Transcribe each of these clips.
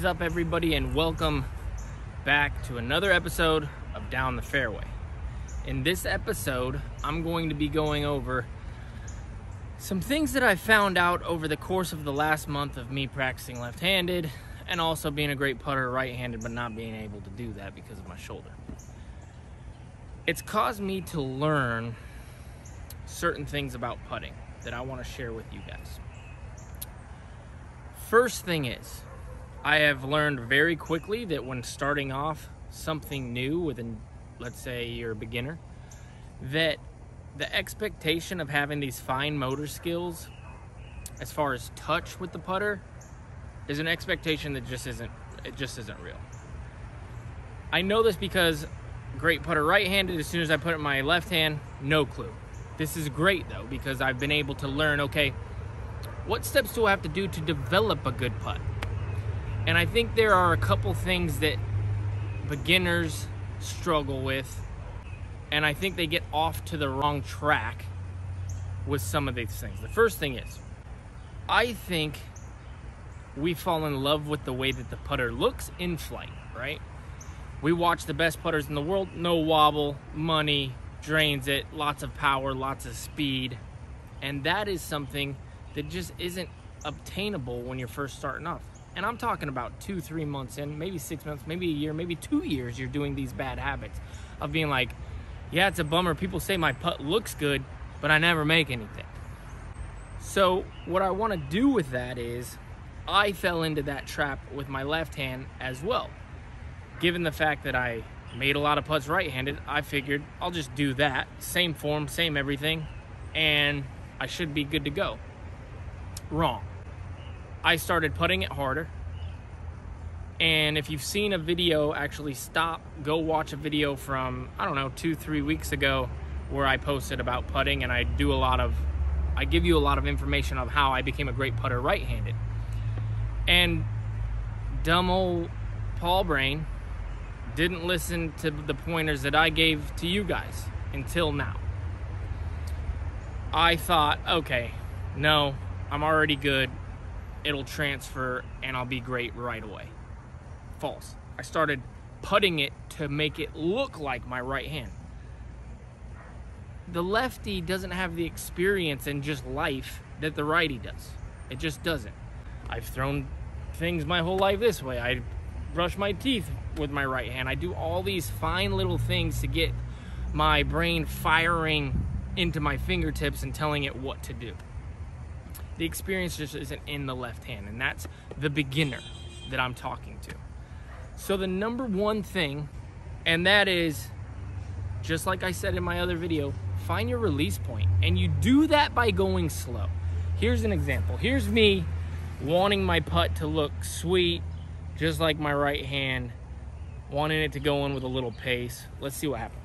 is up, everybody, and welcome back to another episode of Down the Fairway. In this episode, I'm going to be going over some things that I found out over the course of the last month of me practicing left-handed and also being a great putter right-handed, but not being able to do that because of my shoulder. It's caused me to learn certain things about putting that I want to share with you guys. First thing is, I have learned very quickly that when starting off something new within, let's say you're a beginner, that the expectation of having these fine motor skills as far as touch with the putter is an expectation that just isn't real. I know this because great putter right-handed, as soon as I put it in my left hand, no clue. This is great though, because I've been able to learn, okay, what steps do I have to do to develop a good putt? And I think there are a couple things that beginners struggle with, and I think they get off to the wrong track with some of these things. The first thing is, I think we fall in love with the way that the putter looks in flight, right? We watch the best putters in the world, no wobble, money, drains it, lots of power, lots of speed, and that is something that just isn't obtainable when you're first starting off. And I'm talking about 2-3 months in, maybe 6 months, maybe a year, maybe 2 years, you're doing these bad habits of being like, yeah, it's a bummer. People say my putt looks good, but I never make anything. So what I want to do with that is, I fell into that trap with my left hand as well. Given the fact that I made a lot of putts right-handed, I figured I'll just do that. Same form, same everything, and I should be good to go. Wrong. I started putting it harder, and if you've seen a video, actually stop, go watch a video from, I don't know, 2-3 weeks ago where I posted about putting, and I give you a lot of information of how I became a great putter right-handed. And dumb old Paul Brain didn't listen to the pointers that I gave to you guys until now. I thought, okay, no, I'm already good. It'll transfer and I'll be great right away. False. I started putting it to make it look like my right hand. The lefty doesn't have the experience in just life that the righty does. It just doesn't. I've thrown things my whole life this way. I brush my teeth with my right hand. I do all these fine little things to get my brain firing into my fingertips and telling it what to do. The experience just isn't in the left hand, and that's the beginner that I'm talking to. So the number one thing, and that is, just like I said in my other video, find your release point, and you do that by going slow. Here's an example. Here's me wanting my putt to look sweet, just like my right hand, wanting it to go in with a little pace. Let's see what happens.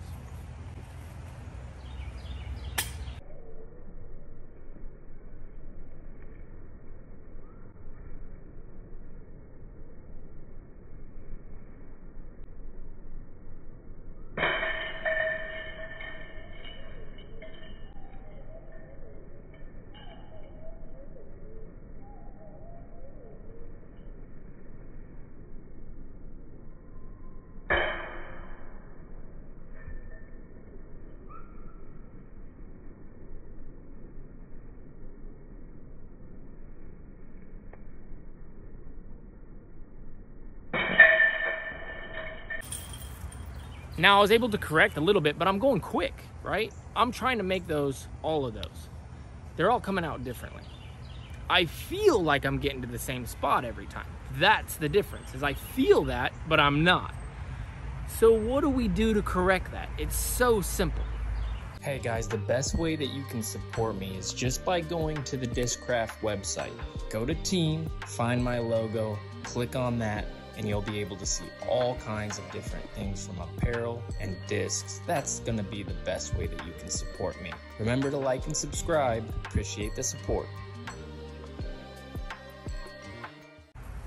Now I was able to correct a little bit, but I'm going quick, right? I'm trying to make all of those. They're all coming out differently. I feel like I'm getting to the same spot every time. That's the difference, is I feel that, but I'm not. So what do we do to correct that? It's so simple. Hey guys, the best way that you can support me is just by going to the Discraft website. Go to Team, find my logo, click on that, and you'll be able to see all kinds of different things from apparel and discs. That's gonna be the best way that you can support me. Remember to like and subscribe. Appreciate the support.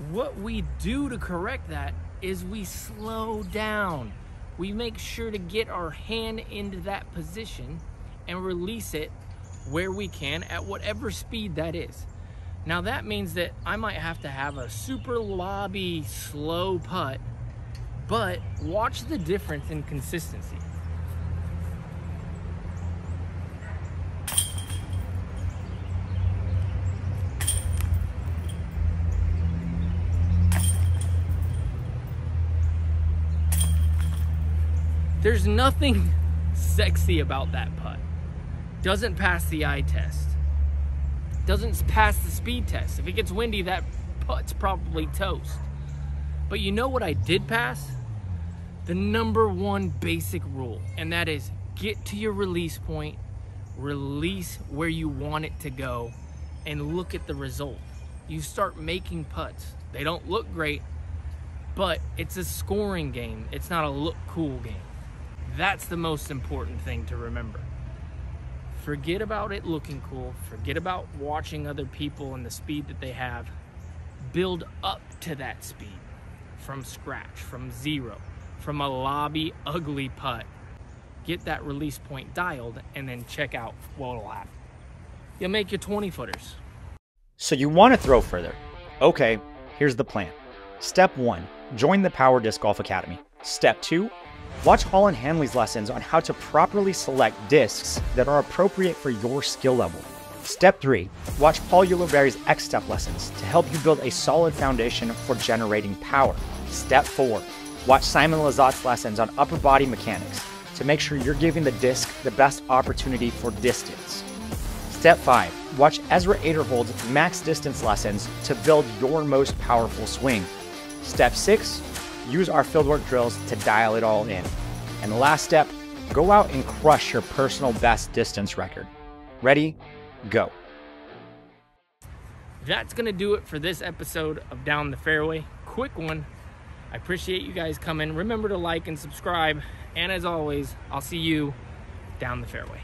What we do to correct that is we slow down. We make sure to get our hand into that position and release it where we can at whatever speed that is. Now that means that I might have to have a super lobby slow putt, but watch the difference in consistency. There's nothing sexy about that putt. Doesn't pass the eye test. Doesn't pass the speed test. If it gets windy, that putt's probably toast. But you know what I did pass? The #1 basic rule, and that is get to your release point, release where you want it to go, and look at the result. You start making putts. They don't look great, but it's a scoring game. It's not a look cool game. That's the most important thing to remember. Forget about it looking cool. Forget about watching other people and the speed that they have. Build up to that speed from scratch, from zero, from a lobby ugly putt. Get that release point dialed and then check out what'll happen. You'll make your 20-footers. So you want to throw further. Okay, here's the plan. Step 1, join the Power Disc Golf Academy. Step 2, watch Holland Hanley's lessons on how to properly select discs that are appropriate for your skill level. Step 3, watch Paul Ulibarri's X-Step lessons to help you build a solid foundation for generating power. Step 4, watch Simon Lazat's lessons on upper body mechanics to make sure you're giving the disc the best opportunity for distance. Step 5, watch Ezra Aderhold's max distance lessons to build your most powerful swing. Step 6, use our fieldwork drills to dial it all in. And the last step, go out and crush your personal best distance record. Ready? Go. That's gonna do it for this episode of Down the Fairway. Quick one. I appreciate you guys coming. Remember to like and subscribe. And as always, I'll see you down the fairway.